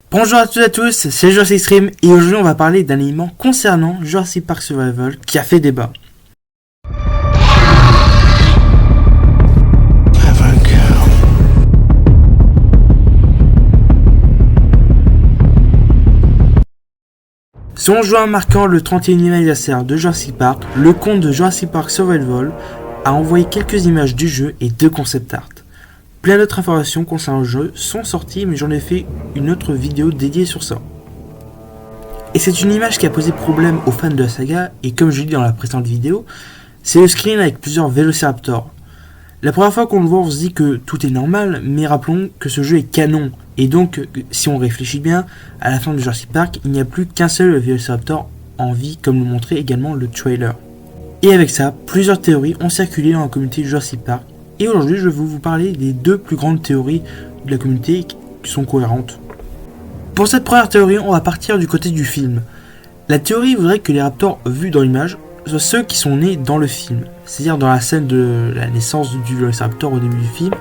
Bonjour à toutes et à tous, c'est Jurassic Extreme et aujourd'hui on va parler d'un élément concernant Jurassic Park Survival qui a fait débat. Selon juin marquant le 31e anniversaire de Jurassic Park, le compte de Jurassic Park Survival a envoyé quelques images du jeu et 2 concept art. Plein d'autres informations concernant le jeu sont sorties, mais j'en ai fait une autre vidéo dédiée sur ça. Et c'est une image qui a posé problème aux fans de la saga, et comme je l'ai dit dans la précédente vidéo, c'est le screen avec plusieurs vélociraptors. La première fois qu'on le voit, on se dit que tout est normal, mais rappelons que ce jeu est canon, et donc, si on réfléchit bien, à la fin de Jurassic Park, il n'y a plus qu'un seul vélociraptor en vie, comme le montrait également le trailer. Et avec ça, plusieurs théories ont circulé dans la communauté de Jurassic Park, et aujourd'hui je vais vous parler des 2 plus grandes théories de la communauté qui sont cohérentes. Pour cette première théorie, on va partir du côté du film. La théorie voudrait que les raptors vus dans l'image soient ceux qui sont nés dans le film, c'est-à-dire dans la scène de la naissance du vélociraptor au début du film,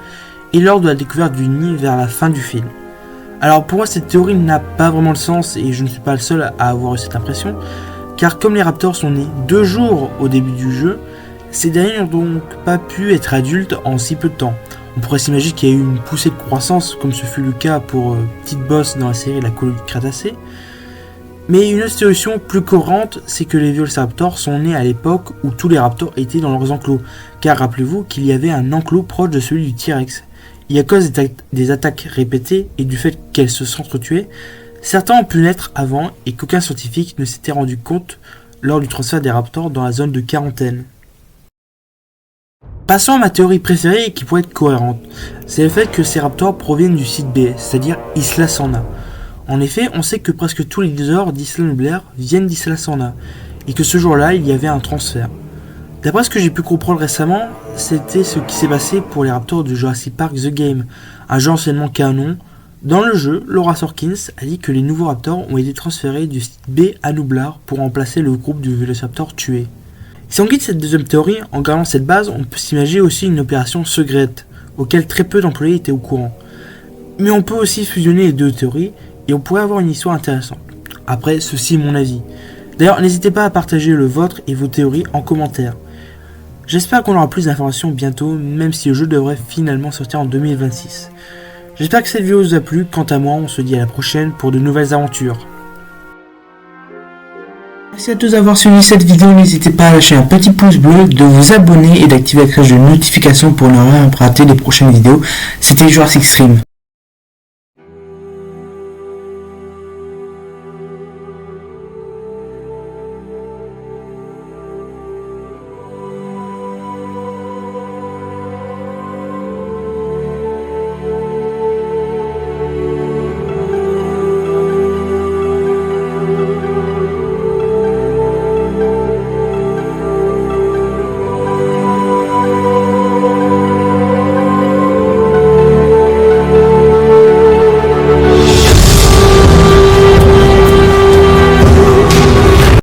et lors de la découverte du nid vers la fin du film. Alors pour moi cette théorie n'a pas vraiment de sens et je ne suis pas le seul à avoir eu cette impression, car comme les raptors sont nés 2 jours au début du jeu, ces derniers n'ont donc pas pu être adultes en si peu de temps. On pourrait s'imaginer qu'il y a eu une poussée de croissance, comme ce fut le cas pour Petite Boss dans la série La Colonie Crétacée. Mais une autre solution plus courante, c'est que les vélociraptors sont nés à l'époque où tous les raptors étaient dans leurs enclos. Car rappelez-vous qu'il y avait un enclos proche de celui du T-Rex. Et à cause des attaques répétées et du fait qu'elles se s'entretuaient, certains ont pu naître avant et qu'aucun scientifique ne s'était rendu compte lors du transfert des raptors dans la zone de quarantaine. Passons à ma théorie préférée et qui pourrait être cohérente. C'est le fait que ces raptors proviennent du site B, c'est-à-dire Isla Sorna. En effet, on sait que presque tous les dinosaures d'Isla Nublar viennent d'Isla Sorna, et que ce jour-là, il y avait un transfert. D'après ce que j'ai pu comprendre récemment, c'était ce qui s'est passé pour les raptors de Jurassic Park The Game, un jeu anciennement canon. Dans le jeu, Laura Sorkins a dit que les nouveaux raptors ont été transférés du site B à Nublar pour remplacer le groupe de vélociraptors tués. Si on quitte cette deuxième théorie, en gardant cette base, on peut s'imaginer aussi une opération secrète, auquel très peu d'employés étaient au courant. Mais on peut aussi fusionner les 2 théories, et on pourrait avoir une histoire intéressante. Après, ceci est mon avis. D'ailleurs, n'hésitez pas à partager le vôtre et vos théories en commentaire. J'espère qu'on aura plus d'informations bientôt, même si le jeu devrait finalement sortir en 2026. J'espère que cette vidéo vous a plu, quant à moi, on se dit à la prochaine pour de nouvelles aventures. Merci à tous d'avoir suivi cette vidéo, n'hésitez pas à lâcher un petit pouce bleu, de vous abonner et d'activer la cloche de notification pour ne rien rater des prochaines vidéos. C'était Jurassic Extreme.